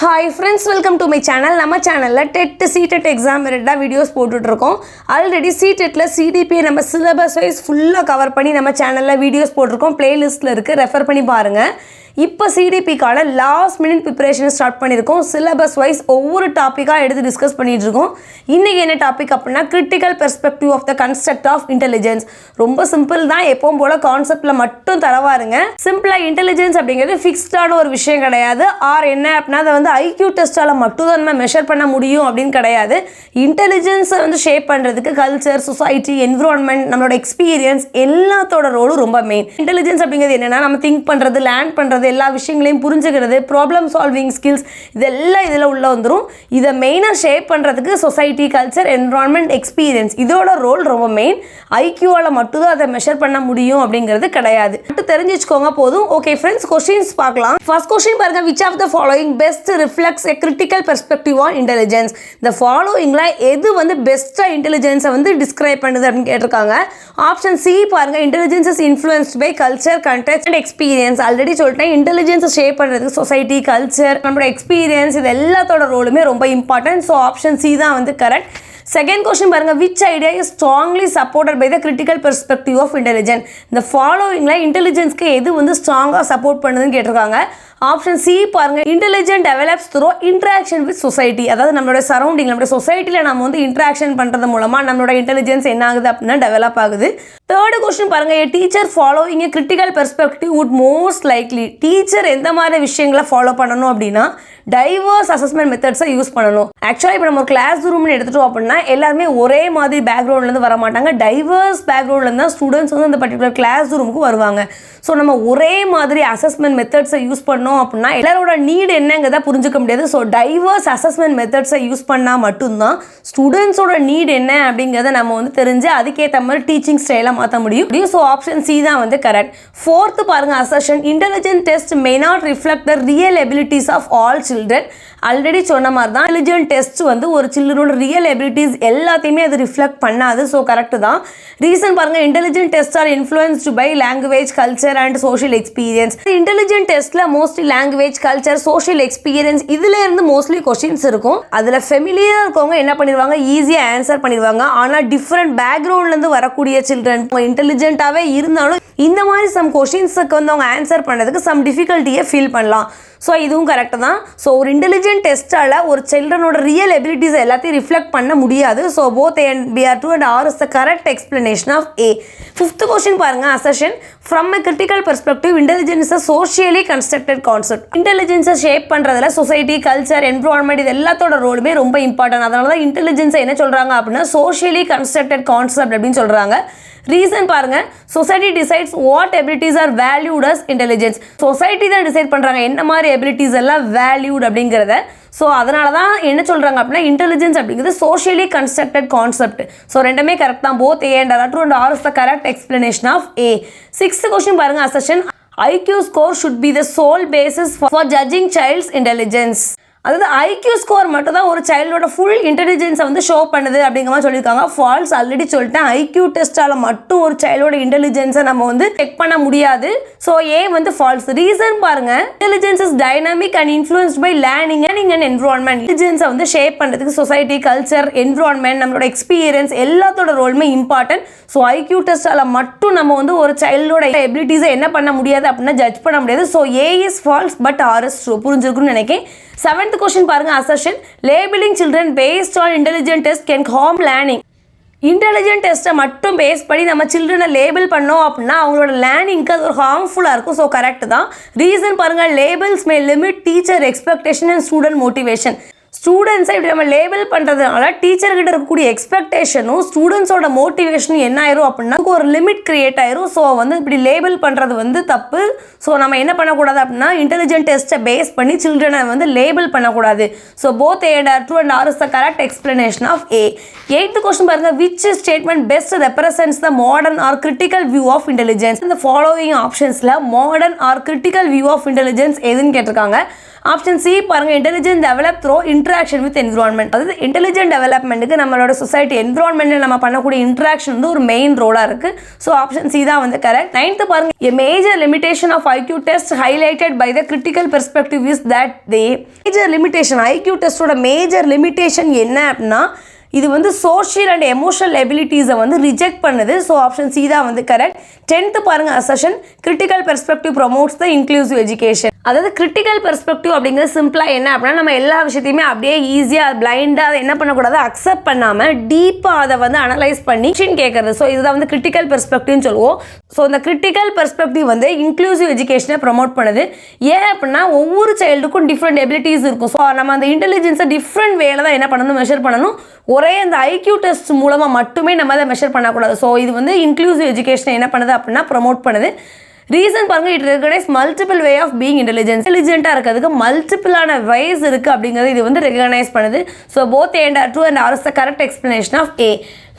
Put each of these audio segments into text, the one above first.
Hi friends, welcome to my channel. நம்ம சேனல்ல TET CTET exam ரெண்டா வீடியோஸ் போட்டுட்டு இருக்கோம். ஆல்ரெடி CTETல CDP நம்ம syllabus wise ஃபுல்லா கவர் பண்ணி நம்ம சேனல்ல வீடியோஸ் போட்டுருக்கோம். பிளேலிஸ்ட்ல இருக்கு, ரெஃபர் பண்ணி பாருங்க. இப்போ CDPக்கான லாஸ்ட் மினிட் ப்ரிப்பரேஷன் ஸ்டார்ட் பண்ணியிருக்கோம். சிலபஸ் வைஸ் ஒவ்வொரு டாப்பிக்காக எடுத்து டிஸ்கஸ் பண்ணிட்டு இருக்கோம். இன்றைக்கி என்ன டாபிக் அப்படின்னா critical perspective of the concept of intelligence. ரொம்ப சிம்பிள் தான், எப்பவும் போல் கான்செப்டில் மட்டும் தரவாருங்க. சிம்பிளாக இன்டெலிஜென்ஸ் அப்படிங்கிறது ஃபிக்ஸ்டான ஒரு விஷயம் கிடையாது. ஆர் என்ன அப்படின்னா அதை வந்து IQ டெஸ்ட்டால் மட்டும் தான் நம்ம மெஷர் பண்ண முடியும் அப்படின்னு கிடையாது. இன்டெலிஜென்ஸை வந்து ஷேப் பண்ணுறதுக்கு கல்ச்சர், சொசைட்டி, என்விரான்மெண்ட், நம்மளோட எக்ஸ்பீரியன்ஸ் எல்லாத்தோட ரோலும் ரொம்ப மெயின். இன்டெலிஜென்ஸ் அப்படிங்கிறது என்னென்னா நம்ம திங்க் பண்ணுறது, லேர்ன் பண்ணுறது, எல்லா விஷயங்களையும் புரிஞ்சுக்கிறது, ப்ராப்ளம் சால்விங் ஸ்கில்ஸ், இதெல்லாம் இதில் உள்ள வந்துடும். இதை மெயினாக ஷேப் பண்ணுறதுக்கு சொசைட்டி, கல்ச்சர், என்விரான்மெண்ட், எக்ஸ்பீரியன்ஸ் இதோட ரோல் ரொம்ப மெயின். IQவால் மட்டும்தான் அதை மெஷர் பண்ண முடியும் அப்படிங்கிறது கிடையாது. மட்டும் தெரிஞ்சு வச்சுக்கோங்க போதும். ஓகே ஃப்ரெண்ட்ஸ், கொஸ்டின்ஸ் பார்க்கலாம். ஃபர்ஸ்ட் கொஸ்டின் பாருங்க, which of the following best reflects a critical perspective on intelligence. இந்த ஃபாலோயிங்ல எது வந்து பெஸ்ட்டாக இன்டெலிஜென்ஸை வந்து டிஸ்கிரைப் பண்ணுது அப்படின்னு கேட்டிருக்காங்க. ஆப்ஷன் சி பாருங்க, intelligence is influenced by culture, context and experience. Already சொல்லிட்டேன், இன்டெலிஜென்ஸை ஷேப் பண்ணுறதுக்கு சொசைட்டி, கல்ச்சர், நம்மளோட எக்ஸ்பீரியன்ஸ் இது எல்லாத்தோட ரோலுமே ரொம்ப இம்பார்ட்டன்ட். ஸோ ஆப்ஷன் சி தான் வந்து கரெக்ட். செகண்ட் கொஸ்டின் பாருங்க, which idea is strongly supported by the critical perspective of intelligence. இந்த ஃபாலோவிங்ல இன்டெலிஜென்ஸ்க்கு எது வந்து ஸ்ட்ராங்காக சப்போர்ட் பண்ணுதுன்னு கேட்டிருக்காங்க. ஆப்ஷன் சி பாருங்க, intelligent develops through interaction with society. அதாவது நம்மளோட சரௌண்டிங், நம்மளோட சொசைட்டியில் நம்ம வந்து இன்ட்ராக்ஷன் பண்ணுறது மூலமாக நம்மளோட இன்டெலிஜென்ஸ் என்ன ஆகுது அப்படின்னா டெவலப் ஆகுது. தேர்ட் கொஸ்டின் பாருங்க, a teacher following a critical perspective would most likely. Teacher எந்த மாதிரி விஷயங்களை ஃபாலோ பண்ணணும் அப்படின்னா டைவர்ஸ் அசஸ்மெண்ட் மெத்தட்ஸை யூஸ் பண்ணணும். ஆக்சுவலாக இப்போ நம்ம ஒரு கிளாஸ் ரூம்னு எடுத்துட்டோம் அப்படின்னா எல்லாருமே ஒரே மாதிரி பேக்ரவுண்ட்லேருந்து வர மாட்டாங்க. டைவர்ஸ் பேக்ரவுண்ட்லேருந்து தான் ஸ்டூடெண்ட்ஸ் வந்து அந்த பர்டிகுலர் கிளாஸ் ரூமுக்கு வருவாங்க. ஸோ நம்ம ஒரே மாதிரி அசஸ்மெண்ட் மெத்தட்ஸை யூஸ் பண்ணோம் அப்படின்னா எல்லாரோட நீட் என்னங்கிறத புரிஞ்சுக்க முடியாது. ஸோ டைவர்ஸ் அசஸ்மெண்ட் மெத்தட்ஸை யூஸ் பண்ணால் மட்டும்தான் ஸ்டூடெண்ட்ஸோட நீட் என்ன அப்படிங்கிறத நம்ம வந்து தெரிஞ்சு அதுக்கேற்ற மாதிரி டீச்சிங் ஸ்டைலாக மாற்ற முடியும். ஸோ ஆப்ஷன் சி தான் வந்து கரெக்ட். ஃபோர்த்து பாருங்க, assertion intelligent test may not reflect the real abilities of all children. Already சொன்ன மாதிரி தான் இன்டெலிஜென்ட் டெஸ்ட் வந்து ஒரு சில்ட்ரனோட ரியல் எபிலிட்டிஸ் எல்லாத்தையுமே அது ரிஃப்ளெக்ட் பண்ணாது. ஸோ கரெக்ட் தான். ரீசன் பாருங்க, intelligent test are influenced by language, culture and social experience. Intelligent டெஸ்ட்ல mostly language, culture, social experience இதுல இருந்து மோஸ்ட்லி கொஸ்டின்ஸ் இருக்கும். அதுல ஃபெமிலியரா இருக்கவங்க என்ன பண்ணிடுவாங்க, ஈஸியா ஆன்சர் பண்ணிடுவாங்க. ஆனால் டிஃப்ரெண்ட் பேக்ரவுண்ட்ல இருந்து வரக்கூடிய சில்ட்ரன் இன்டெலிஜென்ட்டாவே இருந்தாலும் இந்த மாதிரி சம் கொஸ்டின்ஸுக்கு வந்து அவங்க ஆன்சர் பண்ணதுக்கு சம் டிஃபிகல்ட்டியை ஃபீல் பண்ணலாம். ஸோ இதுவும் கரெக்டு தான். ஸோ ஒரு இன்டெலிஜென்ட் டெஸ்ட்டால் ஒரு சில்ட்ரனோட ரியல் எபிலிட்டிஸ் எல்லாத்தையும் ரிஃப்ளெக்ட் பண்ண முடியாது. So both A and B are true and R is the correct explanation of A. Fifth question பாருங்க, assertion from a critical perspective intelligence is a socially constructed concept. இன்டெலிஜென்ஸை shape பண்ணுறதுல society, culture, environment இது எல்லாத்தோட ரோலுமே ரொம்ப important. அதனால தான் இன்டெலிஜென்ஸை என்ன சொல்கிறாங்க அப்படின்னா சோஷியலி கன்ஸ்ட்ரக்டட் கான்செப்ட் அப்படின்னு சொல்கிறாங்க. ரீசன் பாருங்க, society decides what abilities are valued as intelligence. Society தான் டிசைட் பண்ணுறாங்க என்ன மாதிரி எபிலிட்டிஸ் எல்லாம் வேல்யூட் அப்படிங்கிறத. ஸோ அதனால தான் என்ன சொல்கிறாங்க அப்படின்னா இன்டெலிஜென்ஸ் அப்படிங்கிறது சோஷியலி கன்ஸ்ட்ரக்டட் கான்செப்ட். ஸோ ரெண்டுமே கரெக்ட் தான். Both A and R is the correct explanation of A. Sixth question பாருங்க, assertion IQ score should be the sole basis for judging child's intelligence. அதாவது IQ ஸ்கோர் மட்டும் தான் ஒரு சைல்டோட full இன்டெலிஜென்ஸை வந்து show பண்ணுது அப்படிங்கிற மாதிரி சொல்லியிருக்காங்க. ஃபால்ஸ். ஆல்ரெடி சொல்லிட்டேன், IQ டெஸ்ட்டால் மட்டும் ஒரு சைல்டோட இன்டெலிஜென்ஸை நம்ம வந்து செக் பண்ண முடியாது. ஸோ ஏ வந்து ஃபால்ஸ். ரீசன் பாருங்க, intelligence is dynamic and influenced by learning and environment. இன்டெலிஜென்ஸை வந்து ஷேப் பண்ணுறதுக்கு சொசைட்டி, கல்ச்சர், என்விரான்மெண்ட், நம்மளோட எக்ஸ்பீரியன்ஸ் எல்லாத்தோட ரோலுமே இம்பார்ட்டன்ட். ஸோ IQ டெஸ்ட்டால் மட்டும் நம்ம வந்து ஒரு சைல்டோட எபிலிட்டிஸை என்ன பண்ண முடியாது அப்படின்னா ஜட்ஜ் பண்ண முடியாது. So A is false but R is true. புரிஞ்சிருக்குன்னு நினைக்கிறேன். செவன்த் கொஸ்டின் பாருங்க, assertion labelling children based on intelligent test can harm learning. Intelligent டெஸ்ட்டை மட்டும் பேஸ் பண்ணி நம்ம சில்ட்ரனை லேபிள் பண்ணோம் அப்படின்னா அவங்களோட லேர்னிங்க்கு அது ஒரு ஹார்ம்ஃபுல்லாக இருக்கும். ஸோ கரெக்ட் தான். ரீசன் பாருங்க, labels may limit teacher expectation and student motivation. ஸ்டூடெண்ட்ஸை இப்படி நம்ம லேபிள் பண்ணுறதுனால டீச்சர்கிட்ட இருக்கக்கூடிய எக்ஸ்பெக்டேஷனும் ஸ்டூடெண்ட்ஸோட மோட்டிவேஷனும் என்ன ஆயிரும் அப்படின்னா ஒரு லிமிட் கிரியேட் ஆயிரும். ஸோ வந்து இப்படி லேபிள் பண்ணுறது வந்து தப்பு. ஸோ நம்ம என்ன பண்ணக்கூடாது அப்படின்னா இன்டெலிஜென்ட் டெஸ்ட்டை பேஸ் பண்ணி சில்ட்ரனை வந்து லேபிள் பண்ணக்கூடாது. So both A and R is the correct explanation of A. Eighth question பாருங்க, which statement best represents the modern or critical view of intelligence? இந்த ஃபாலோவிங் ஆப்ஷன்ஸில் modern or critical view of intelligence எதுன்னு கேட்டிருக்காங்க. Option C பாருங்க intelligent develop through interaction with environment. அதாவது intelligent டெவலப்மெண்ட்டுக்கு நம்மளோட society என்விரான்மெண்ட்டில் நம்ம பண்ணக்கூடிய இன்டராக்ஷன் வந்து ஒரு மெயின் ரோலாக இருக்குது. ஸோ ஆப்ஷன் சி தான் வந்து கரெக்ட். 9th பாருங்க a major limitation of IQ test highlighted by the critical perspective is that the major limitation IQ test ஓட major limitation என்ன அப்படின்னா இது வந்து சோஷியல் அண்ட் எமோஷனல் எபிலிட்டிஸை வந்து ரிஜெக்ட் பண்ணுது. ஸோ ஆப்ஷன் சி தான் வந்து கரெக்ட். 10th பாருங்க அசஷன் கிரிட்டிக்கல் பெர்ஸ்பெக்டிவ் ப்ரொமோட்ஸ் த இன்க்ளூசிவ் எஜுகேஷன். அதாவது கிரிட்டிக்கல் பெர்ஸ்பெக்டிவ் அப்படிங்கிறது சிம்பிளாக என்ன அப்படின்னா நம்ம எல்லா விஷயத்தையுமே அப்படியே ஈஸியாக பிளைண்டாக அதை என்ன பண்ணக்கூடாது அக்செப்ட் பண்ணாமல் டீப்பாக அதை வந்து அனலைஸ் பண்ணி கேட்கறது. ஸோ இதுதான் வந்து கிரிட்டிக்கல் பெர்ஸ்பெக்டிவ்னு சொல்லுவோம். ஸோ இந்த கிரிட்டிக்கல் பெர்ஸ்பெக்டிவ் வந்து இன்க்ளூசிவ் எஜுகேஷனை ப்ரமோட் பண்ணுது. ஏன் அப்படின்னா ஒவ்வொரு சைல்டுக்கும் டிஃப்ரெண்ட் எபிலிட்டிஸ் இருக்கும். ஸோ நம்ம அந்த இன்டெலிஜென்ஸை டிஃப்ரெண்ட் வேல தான் என்ன பண்ணணும் மெஷர் பண்ணணும். ஒரே அந்த ஐக்யூ டெஸ்ட் மூலமாக மட்டுமே நம்ம அதை மெஷர் பண்ணக்கூடாது. ஸோ இது வந்து இன்க்ளூசிவ் எஜுகேஷனை என்ன பண்ணுது அப்படின்னா ப்ரமோட் பண்ணுது. ரீசன் பாருங்க it recognise multiple way of being இன்டெலிஜென்ட்டாக இருக்கிறதுக்கு மல்டிபிளான வைஸ் இருக்குது அப்படிங்கிறது இது வந்து ரெகனைஸ் பண்ணுது. So both A and R2 and R is the correct explanation of A.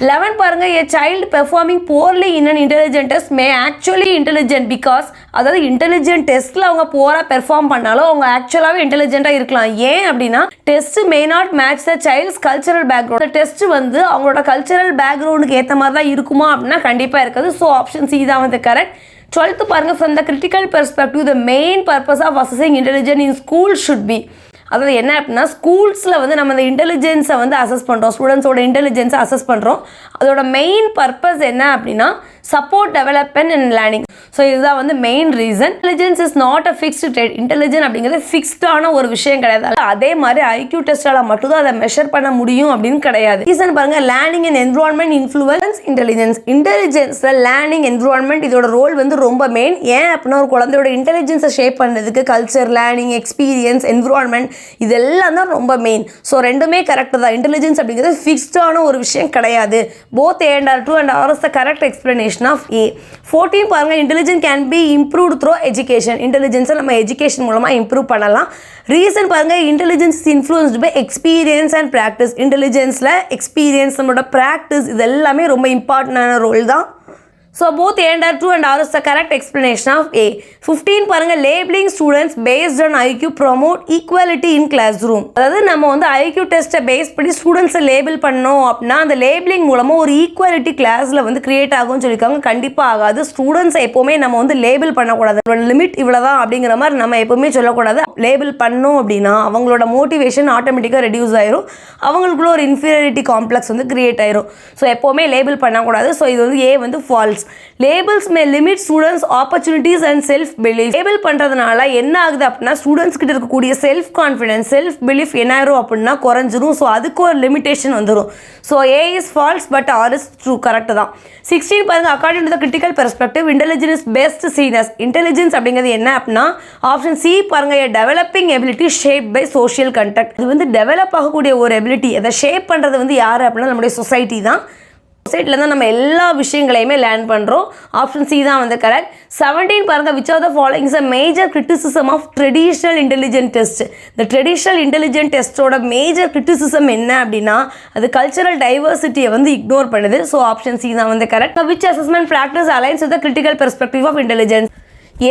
11 பாருங்க a child performing poorly in an intelligent test may actually intelligent because அதாவது இன்டெலிஜென்ட் டெஸ்ட்டில் அவங்க போராக பெர்ஃபார்ம் பண்ணாலும் அவங்க ஆக்சுவலாகவே இன்டெலிஜென்ட்டாக இருக்கலாம். ஏன் அப்படின்னா test may not match the child's cultural background. Test வந்து அவங்களோட கல்ச்சரல் பேக்ரவுண்டுக்கு ஏற்ற மாதிரி தான் இருக்குமா அப்படின்னா கண்டிப்பாக இருக்காது. ஸோ ஆப்ஷன் சி தான் வந்து கரெக்ட். 12th பாருங்க from the critical perspective the main purpose of assessing intelligence in school should be. அதாவது என்ன அப்படின்னா ஸ்கூல்ஸில் வந்து நம்ம இந்த இன்டெலிஜென்ஸை வந்து அசஸ் பண்ணுறோம், ஸ்டூடெண்ட்ஸோட இன்டெலிஜென்ஸை அசஸ் பண்ணுறோம். அதோட மெயின் பர்பஸ் என்ன அப்படின்னா support development and learning. So இதுதான் வந்து main reason. Intelligence is not a fixed trade. Intelligent அப்படிங்கிறது ஃபிக்ஸ்டான ஒரு விஷயம் கிடையாது. அதே மாதிரி ஐக்யூ டெஸ்ட்டால் மட்டும்தான் அதை மெஷர் பண்ண முடியும் அப்படின்னு கிடையாது. ரீசன் பாருங்க learning and environment influence intelligence. இன்டெலிஜென்ஸில் லேர்னிங் என்விரான்மெண்ட் இதோட ரோல் வந்து ரொம்ப மெயின். ஏன் அப்படின்னா ஒரு குழந்தையோட இன்டெலிஜென்ஸை ஷேப் பண்ணுறதுக்கு கல்ச்சர், லேர்னிங், எக்ஸ்பீரியன்ஸ், என்விரான்மெண்ட் இதெல்லாம் தான் ரொம்ப மெயின். ஸோ ரெண்டுமே கரெக்ட் தான். இன்டெலிஜென்ஸ் அப்படிங்கிறது ஃபிக்ஸ்டான ஒரு விஷயம் கிடையாது. Both A and R2 and R is the correct explanation of A. 14 பாருங்க intelligence can be improved through education. இன்டெலிஜென்ஸை நம்ம எஜுகேஷன் மூலமாக இம்ப்ரூவ் பண்ணலாம். ரீசன் பாருங்க intelligence is influenced by experience and practice. இன்டெலிஜென்ஸில் எக்ஸ்பீரியன்ஸ், நம்மளோட ப்ராக்டிஸ் இது எல்லாமே ரொம்ப இம்பார்ட்டண்டான ரோல் தான். So both A and R2 and R is the correct explanation of A. 15 பாருங்க labeling students based on IQ promote equality in classroom. அதாவது நம்ம வந்து IQ டெஸ்ட்டை பேஸ் பண்ணி ஸ்டூடெண்ட்ஸை லேபிள் பண்ணோம் அப்படின்னா அந்த லேபிளிங் மூலமாக ஒரு ஈக்குவாலிட்டி கிளாஸில் வந்து கிரியேட் ஆகும்னு சொல்லியிருக்காங்க. கண்டிப்பாக ஆகாது. ஸ்டூடெண்ட்ஸை எப்போவுமே நம்ம வந்து லேபிள் பண்ணக்கூடாது. லிமிட் இவ்வளோதான் அப்படிங்கிற மாதிரி நம்ம எப்போவுமே சொல்லக்கூடாது. லேபிள் பண்ணோம் அப்படின்னா அவங்களோட மோட்டிவேஷன் ஆட்டோமேட்டிக்காக ரெடியூஸ் ஆயிரும். அவங்களுக்குள்ள ஒரு இன்ஃபீரியாரிட்டி காம்ப்ளெக்ஸ் வந்து கிரியேட் ஆயிரும். ஸோ எப்போவுமே லேபிள் பண்ணக்கூடாது. ஸோ இது வந்து A வந்து false. Labels may limit students opportunities and self belief. Label பண்றதுனால என்ன ஆகுது அப்படின்னா ஸ்டூடெண்ட்ஸ் கிட்ட இருக்கக்கூடிய செல்ஃப் கான்ஃபிடன்ஸ், செல்ஃப் பிலீஃப் என்ன ஆயிரும் அப்படின்னா குறைஞ்சிரும். ஸோ அதுக்கு ஒரு லிமிடேஷன் வந்துடும். So A is false but R is true. Correct தான். 16 பாருங்க according to the critical perspective intelligence is best seen as. இன்டெலிஜென்ஸ் அப்படிங்கிறது என்ன அப்படின்னா ஆப்ஷன் சி பாருங்க developing ability shape by social conduct. இது வந்து டெவலப் ஆகக்கூடிய ஒரு எபிலிட்டி. அதை ஷேப் பண்றது வந்து யார் அப்படின்னா நம்முடைய சொசைட்டி தான். சொசைட்டியில் தான் நம்ம எல்லா விஷயங்களையுமே லேர்ன் பண்ணுறோம். ஆப்ஷன் சி தான் வந்து கரெக்ட். 17 பாருங்க which are the following is a major criticism of traditional intelligent test. இந்த ட்ரெடிஷ்னல் இன்டெலிஜென்ட் டெஸ்ட்டோட மேஜர் கிரிட்டிசிசம் என்ன அப்படின்னா அது கல்ச்சரல் டைவர்சிட்டியை வந்து இக்னோர் பண்ணுது. ஸோ ஆப்ஷன் சி தான் வந்து correct. Which assessment practice aligns with the critical perspective of intelligence.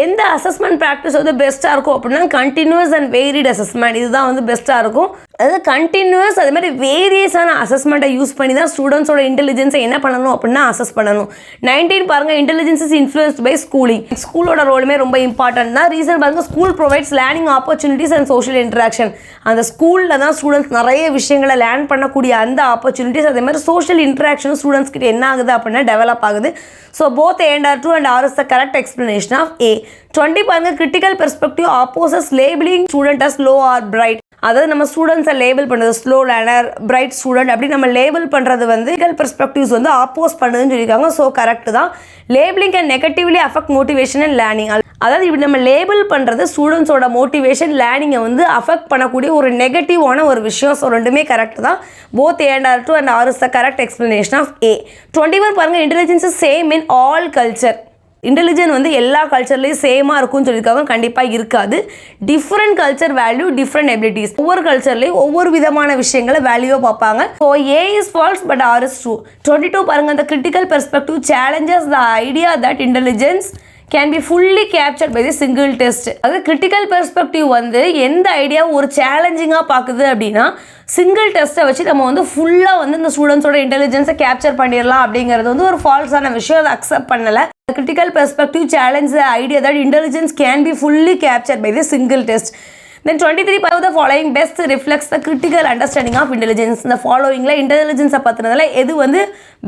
எந்த அசஸ்மெண்ட் ப்ராக்டிஸ் வந்து பெஸ்ட்டாக இருக்கும் அப்படின்னா கண்டினியூஸ் அண்ட் வேரிட் அசஸ்மெண்ட். இதுதான் வந்து பெஸ்ட்டாக இருக்கும். அதாவது கண்டினியூஸ் அதே மாதிரி வேரியஸான அசஸ்மெண்ட்டை யூஸ் பண்ணி தான் ஸ்டூடெண்ட்ஸோட இன்டெலிஜென்ஸை என்ன பண்ணணும் அப்படின்னா அசஸ் பண்ணணும். 19 பாருங்க intelligence is influenced by schooling. ஸ்கூலோட ரோலுமே ரொம்ப இம்பார்ட்டன்ட் தான். ரீசன் பாருங்க school provides learning opportunities and social interaction. அந்த ஸ்கூலில் தான் ஸ்டூடெண்ட்ஸ் நிறைய விஷயங்களை லேர்ன் பண்ணக்கூடிய அந்த ஆப்பர்ச்சுனிட்டிஸ் அதே மாதிரி சோஷியல் இன்ட்ராக்ஷன் ஸ்டூடெண்ட்ஸ் கிட்ட என்ன ஆகுது அப்படின்னா டெவலப் ஆகுது. So both A and R2 and R is the correct explanation of A. 20 பாருங்க critical perspective opposes labelling student as low or bright. அதாவது நம்ம ஸ்டூடெண்ட்ஸை லேபிள் பண்ணுறது ஸ்லோ லேர்னர், பிரைட் ஸ்டூடெண்ட் அப்படி நம்ம லேபிள் பண்ணுறது வந்து கிரிட்டிக்கல் பெர்ஸ்பெக்டிவ்ஸ் வந்து ஆப்போஸ் பண்ணுதுன்னு சொல்லியிருக்காங்க. ஸோ கரெக்ட் தான். Labelling can negatively affect motivation and learning. அதாவது இப்படி நம்ம லேபிள் பண்ணுறது ஸ்டூடெண்ட்ஸோட மோட்டிவேஷன் லேர்னிங்கை வந்து அஃபெக்ட் பண்ணக்கூடிய ஒரு நெகட்டிவான ஒரு விஷயம். ஸோ ரெண்டுமே கரெக்ட் தான். Both A and R2 and R is the correct explanation of A. 21 பாருங்க intelligence is same in all culture. Intelligent வந்து எல்லா கல்ச்சர்லேயும் சேமாக இருக்கும்னு சொல்லியிருக்காங்க. கண்டிப்பாக இருக்காது. Different culture value different abilities. ஒவ்வொரு கல்ச்சர்லேயும் ஒவ்வொரு விதமான விஷயங்களை வேல்யூவாக பார்ப்பாங்க. So A is false but R is true. 22 பாருங்க the critical perspective challenges the idea that intelligence can be fully captured by the single test. அது கிரிட்டிக்கல் பெர்ஸ்பெக்டிவ் வந்து எந்த ஐடியாவும் ஒரு சேலஞ்சிங்காக பார்க்குது அப்படின்னா சிங்கிள் டெஸ்ட்டை வச்சு நம்ம வந்து ஃபுல்லாக வந்து இந்த ஸ்டூடெண்ட்ஸோட இன்டெலிஜென்ஸை கேப்சர் பண்ணிடலாம் அப்படிங்கிறது வந்து ஒரு ஃபால்ஸான விஷயம். அதை அக்செப்ட் பண்ணலை. Critical perspective challenge the idea that intelligence can be fully captured by the single test. Then 23 of the following best reflects the critical understanding of intelligence. இந்த ஃபாலோவிங்கில் இன்டெலிஜென்ஸை பற்றினதில் எது வந்து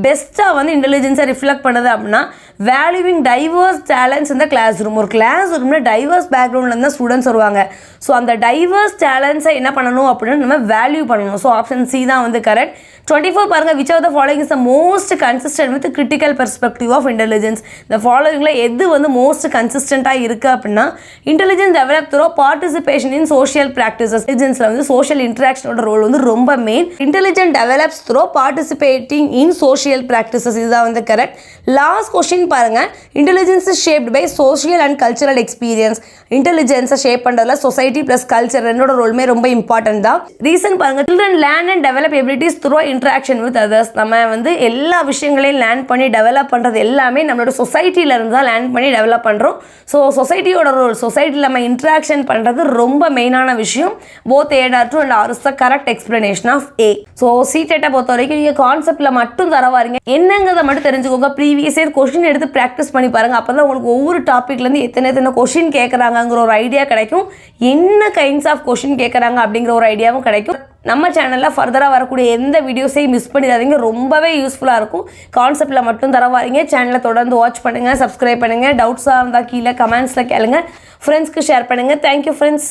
பெஸ்ட்டாக வந்து இன்டெலிஜென்ஸை ரிஃப்ளெக்ட் பண்ணுது அப்படின்னா வேல்யூவிங் டைவர்ஸ் டேலண்ட்ஸ் இந்த class room. ஒரு class ரூமில் டைவர்ஸ் பேக்ரவுண்ட்லேருந்து தான் ஸ்டூடெண்ட்ஸ் வருவாங்க. ஸோ அந்த டைவர்ஸ் டேலண்ட்ஸை என்ன பண்ணணும் அப்படின்னு நம்ம வேல்யூ பண்ணணும். ஸோ ஆப்ஷன் சி தான் வந்து கரெக்ட். 24 பாருங்கள், which of the following is the most consistent with critical perspective of intelligence. இந்த ஃபாலோவிங்கில் எது வந்து மோஸ்ட் கன்சிஸ்டண்ட்டாக இருக்குது அப்படின்னா intelligence develop through participation in social practices. இன்டெலிஜென்ஸில் வந்து சோஷியல் இன்ட்ராக்ஷனோட ரோல் வந்து ரொம்ப main. Intelligent develops through participating in social practices. இதுதான் வந்து கரெக்ட். லாஸ்ட் கொஸ்டின் பாருங்கள், intelligence is shaped by social and cultural experience. இன்டெலிஜென்ஸை ஷேப் பண்ணுறதுல சொசைட்டி ப்ளஸ் கல்ச்சர் ரெண்டோட ரோலுமே ரொம்ப இம்பார்ட்டன்ட் தான். ரீசன் பாருங்கள், children learn and develop abilities through interaction with others. நம்ம வந்து எல்லா விஷயங்களையும் லேர்ன் பண்ணி டெவலப் பண்ணுறது எல்லாமே நம்மளோட சொசைட்டியிலேருந்து தான் லேர்ன் பண்ணி டெவலப் பண்ணுறோம். ஸோ சொசைட்டியோட ரோல், சொசைட்டியில் நம்ம இன்ட்ராக்ஷன் பண்ணுறது ரொம்ப மெயினான விஷயம். Both A R 2 and R is the correct explanation of A. So CTET பொறுத்த வரைக்கும் நீங்கள் கான்செப்டில் மட்டும் தரவாரிங்க, என்னங்கிறத மட்டும் தெரிஞ்சுக்கோங்க. ப்ரீவியஸ் இயர் கொஸ்டின் எடுத்து ப்ராக்டிஸ் பண்ணி பாருங்கள். அப்போ தான் உங்களுக்கு ஒவ்வொரு டாப்பிக்லேருந்து எத்தனை கொஸ்டின் கேட்குறாங்கங்கிற ஒரு ஐடியா கிடைக்கும். என்ன கைண்ட்ஸ் ஆஃப் கொஸ்டின் கேட்குறாங்க அப்படிங்கிற ஒரு ஐடியாவும் கிடைக்கும். நம்ம சேனலில் ஃபர்தராக வரக்கூடிய எந்த வீடியோஸையும் மிஸ் பண்ணிடாதீங்க. ரொம்பவே யூஸ்ஃபுல்லாக இருக்கும். கான்செப்டில் மட்டும் தரவாரிங்க. சேனலை தொடர்ந்து வாட்ச் பண்ணுங்கள், சப்ஸ்கிரைப் பண்ணுங்கள். டவுட்ஸாக இருந்தால் கீழே கமெண்ட்ஸில் கேளுங்க. ஃப்ரெண்ட்ஸ்க்கு ஷேர் பண்ணுங்கள். Thank you friends.